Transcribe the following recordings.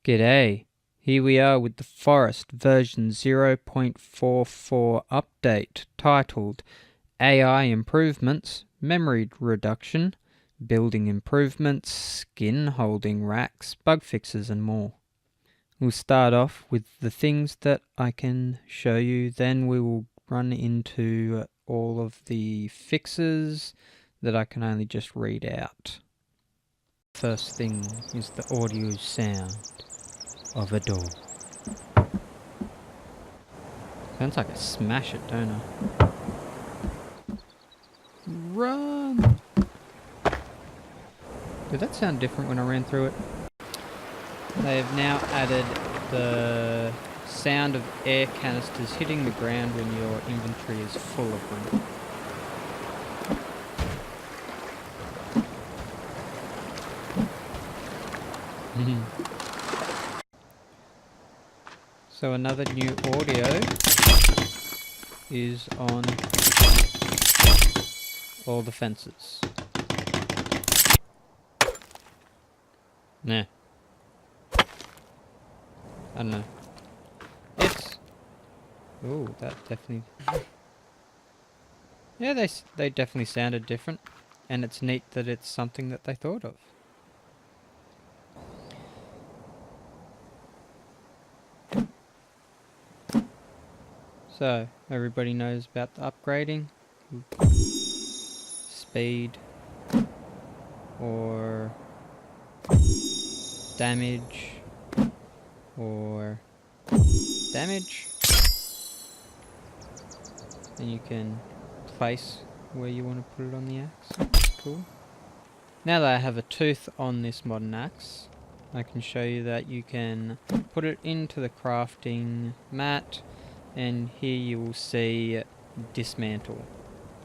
G'day, here we are with the Forest version 0.44 update titled AI Improvements, Memory Reduction, Building Improvements, Skin Holding Racks, Bug Fixes and more. We'll start off with the things that I can show you, then we will run into all of the fixes that I can only just read out. First thing is the audio sound of a door. Sounds like I smash it, don't I? Run! Did that sound different when I ran through it? They have now added the sound of air canisters hitting the ground when your inventory is full of them. So another new audio is on all the fences. Nah. I don't know. It's... Ooh, that definitely... Yeah, they definitely sounded different. And it's neat that it's something that they thought of. So, everybody knows about the upgrading. Speed. Or... damage. Or... damage. And you can place where you want to put it on the axe. Cool. Now that I have a tooth on this modern axe, I can show you that you can put it into the crafting mat. And here you will see dismantle.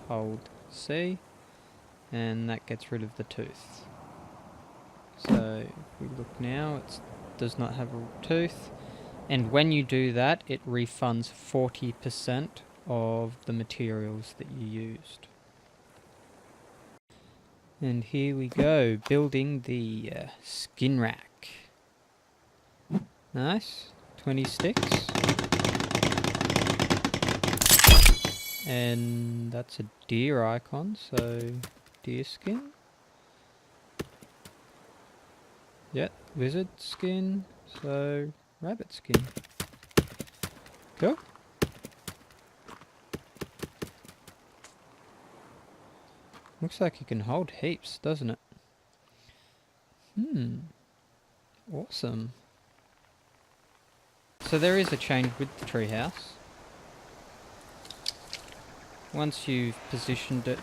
Hold C, and that gets rid of the tooth. So if we look now, it does not have a tooth. And when you do that, it refunds 40% of the materials that you used. And here we go, building the skin rack. Nice, 20 sticks. And that's a deer icon, so deer skin. Yep, lizard skin, so rabbit skin. Cool. Looks like you can hold heaps, doesn't it? Awesome. So there is a change with the treehouse. Once you've positioned it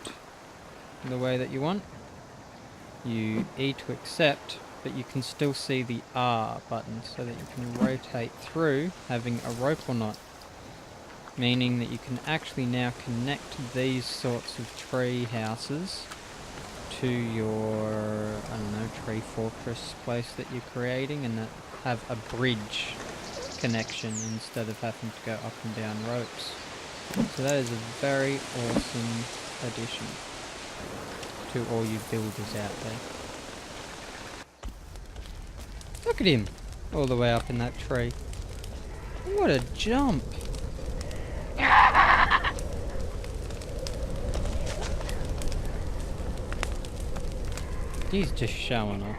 in the way that you want, you E to accept, but you can still see the R button so that you can rotate through having a rope or not. Meaning that you can actually now connect these sorts of tree houses to your, I don't know, tree fortress place that you're creating, and that have a bridge connection instead of having to go up and down ropes. So that is a very awesome addition to all you builders out there. Look at him! All the way up in that tree. What a jump! He's just showing off.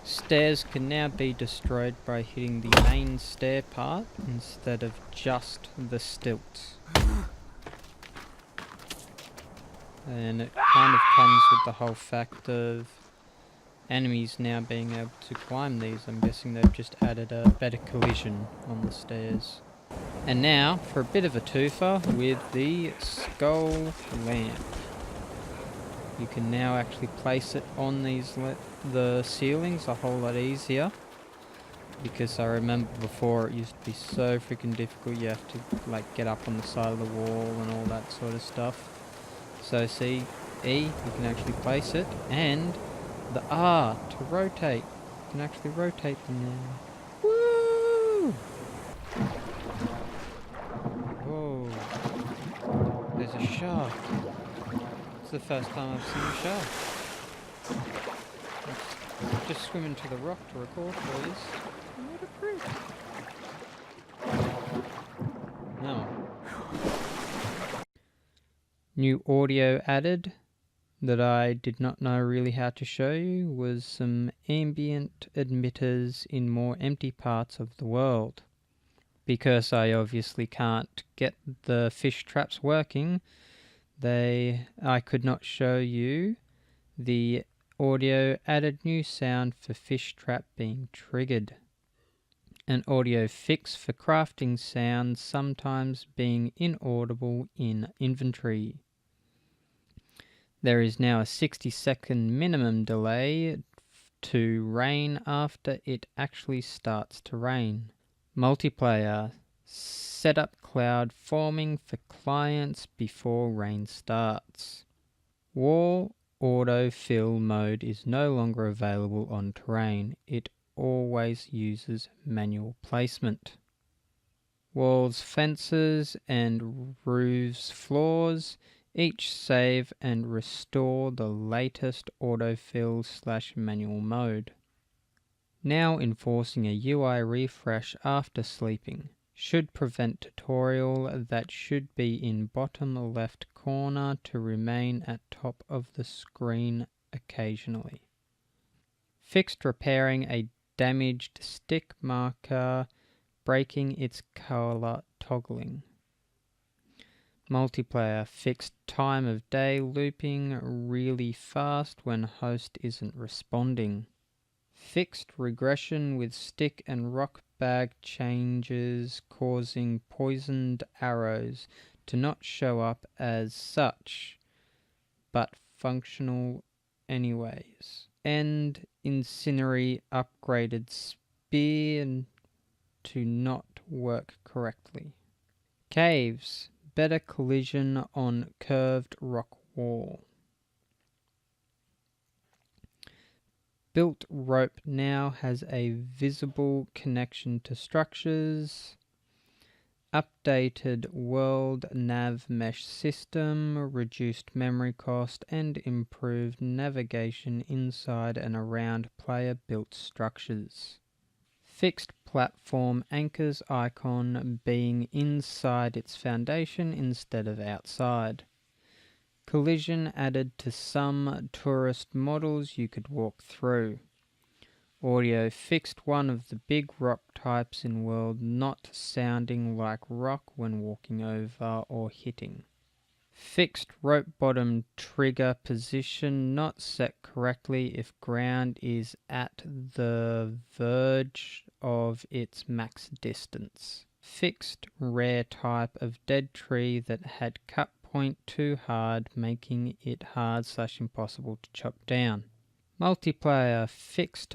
Stairs can now be destroyed by hitting the main stair part instead of just the stilts. And it kind of comes with the whole fact of enemies now being able to climb these. I'm guessing they've just added a better collision on the stairs. And now for a bit of a twofer with the skull lamp. You can now actually place it on the ceilings a whole lot easier, because I remember before it used to be so freaking difficult. You have to like get up on the side of the wall and all that sort of stuff. So see, E, you can actually place it, and the R to rotate. You can actually rotate them now. Woo! shark. It's the first time I've seen a shark. Let's just swim into the rock to record, please. What a prick. No. New audio added that I did not know really how to show you was some ambient emitters in more empty parts of the world. Because I obviously can't get the fish traps working, I could not show you the audio added new sound for fish trap being triggered. An audio fix for crafting sounds sometimes being inaudible in inventory. There is now a 60-second minimum delay to rain after it actually starts to rain. Multiplayer. Set up cloud forming for clients before rain starts. Wall autofill mode is no longer available on terrain. It always uses manual placement. Walls, fences, and roofs, floors each save and restore the latest autofill/manual mode. Now enforcing a UI refresh after sleeping. Should prevent tutorial that should be in bottom left corner to remain at top of the screen occasionally. Fixed repairing a damaged stick marker, breaking its color toggling. Multiplayer. Fixed time of day looping really fast when host isn't responding. Fixed regression with stick and rock bag changes causing poisoned arrows to not show up as such, but functional anyways. And incendiary upgraded spear to not work correctly. Caves. Better collision on curved rock wall. Built rope now has a visible connection to structures. Updated world nav mesh system, reduced memory cost and improved navigation inside and around player built structures. Fixed platform anchors icon being inside its foundation instead of outside. Collision added to some tourist models you could walk through. Audio fixed one of the big rock types in world not sounding like rock when walking over or hitting. Fixed rope bottom trigger position not set correctly if ground is at the verge of its max distance. Fixed rare type of dead tree that had cut point too hard, making it hard/impossible to chop down. Multiplayer. Fixed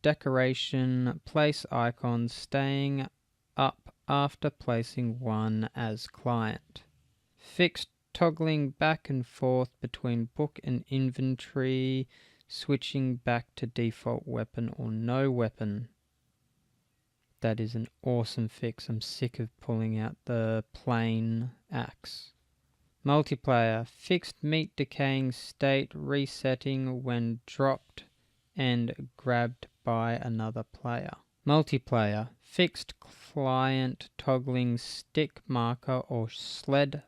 decoration place icons staying up after placing one as client. Fixed toggling back and forth between book and inventory, switching back to default weapon or no weapon. That is an awesome fix. I'm sick of pulling out the plain axe. Multiplayer. Fixed meat decaying state resetting when dropped and grabbed by another player. Multiplayer. Fixed client toggling stick marker or sled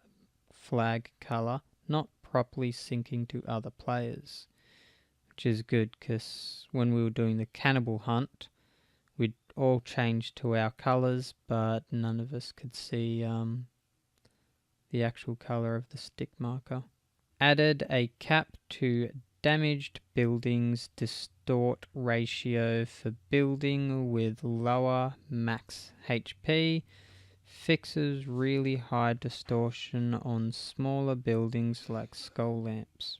flag color not properly syncing to other players, which is good because when we were doing the cannibal hunt we'd all changed to our colors but none of us could see the actual color of the stick marker. Added a cap to damaged buildings distort ratio for building with lower max HP. Fixes really high distortion on smaller buildings like skull lamps.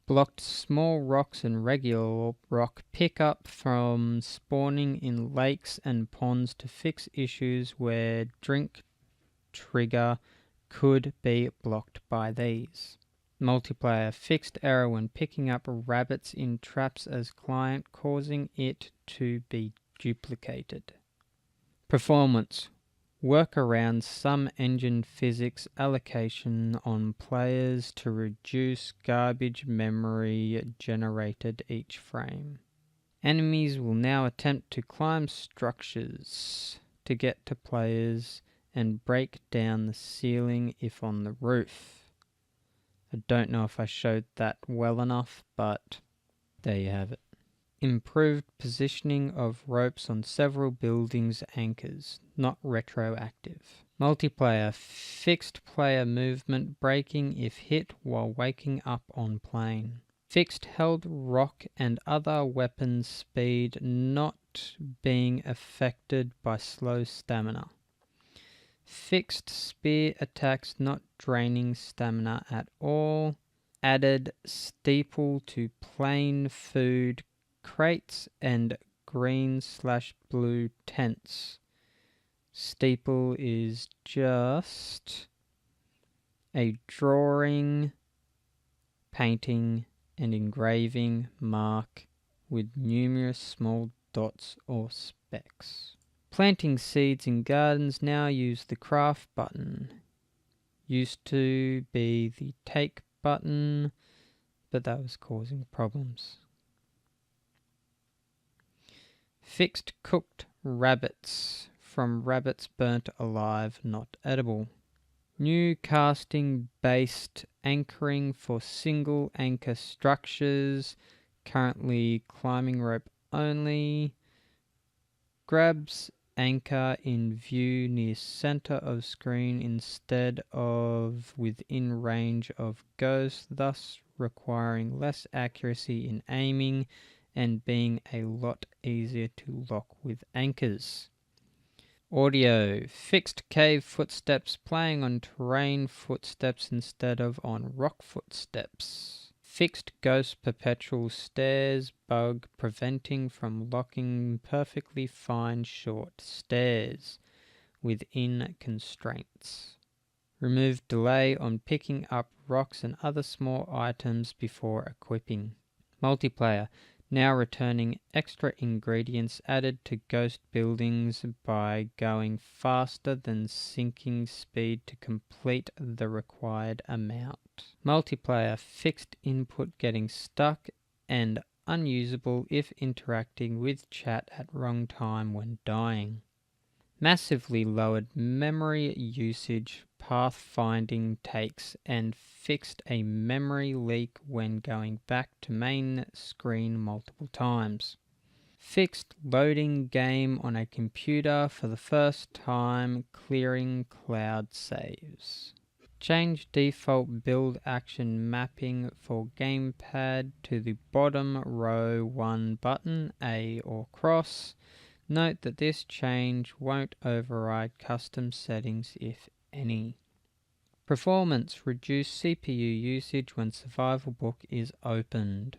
Blocked small rocks and regular rock pickup from spawning in lakes and ponds to fix issues where drink trigger could be blocked by these. Multiplayer. Fixed error when picking up rabbits in traps as client, causing it to be duplicated. Performance. Work around some engine physics allocation on players to reduce garbage memory generated each frame. Enemies will now attempt to climb structures to get to players and break down the ceiling if on the roof. I don't know if I showed that well enough, but there you have it. Improved positioning of ropes on several buildings' anchors, not retroactive. Multiplayer, fixed player movement breaking if hit while waking up on plane. Fixed held rock and other weapons speed not being affected by slow stamina. Fixed spear attacks not draining stamina at all. Added steeple to plain food crates and green/blue tents. Steeple is just a drawing, painting, and engraving mark with numerous small dots or specks. Planting seeds in gardens now use the craft button. Used to be the take button, but that was causing problems. Fixed cooked rabbits from rabbits burnt alive, not edible. New casting based anchoring for single anchor structures, currently climbing rope only. Grabs anchor in view near center of screen instead of within range of ghost, thus requiring less accuracy in aiming and being a lot easier to lock with anchors. Audio, fixed cave footsteps playing on terrain footsteps instead of on rock footsteps. Fixed ghost perpetual stairs bug preventing from locking perfectly fine short stairs within constraints. Remove delay on picking up rocks and other small items before equipping. Multiplayer, now returning extra ingredients added to ghost buildings by going faster than sinking speed to complete the required amount. Multiplayer, fixed input getting stuck and unusable if interacting with chat at wrong time when dying. Massively lowered memory usage, pathfinding takes, and fixed a memory leak when going back to main screen multiple times. Fixed loading game on a computer for the first time, clearing cloud saves. Change default build action mapping for gamepad to the bottom row 1 button, A or cross. Note that this change won't override custom settings if any. Performance, reduce CPU usage when survival book is opened.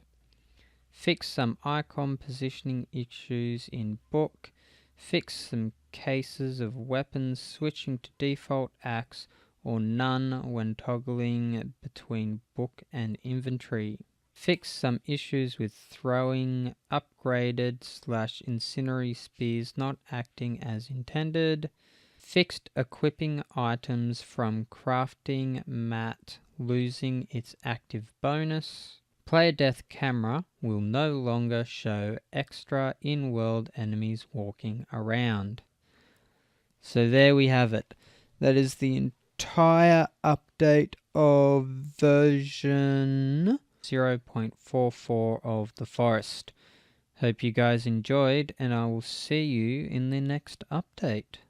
Fix some icon positioning issues in book. Fix some cases of weapons switching to default axe or none when toggling between book and inventory. Fix some issues with throwing upgraded/incendiary spears not acting as intended. Fixed equipping items from crafting mat losing its active bonus. Player death camera will no longer show extra in-world enemies walking around. So there we have it. That is the entire update of version 0.44 of the forest. Hope you guys enjoyed, and I will see you in the next update.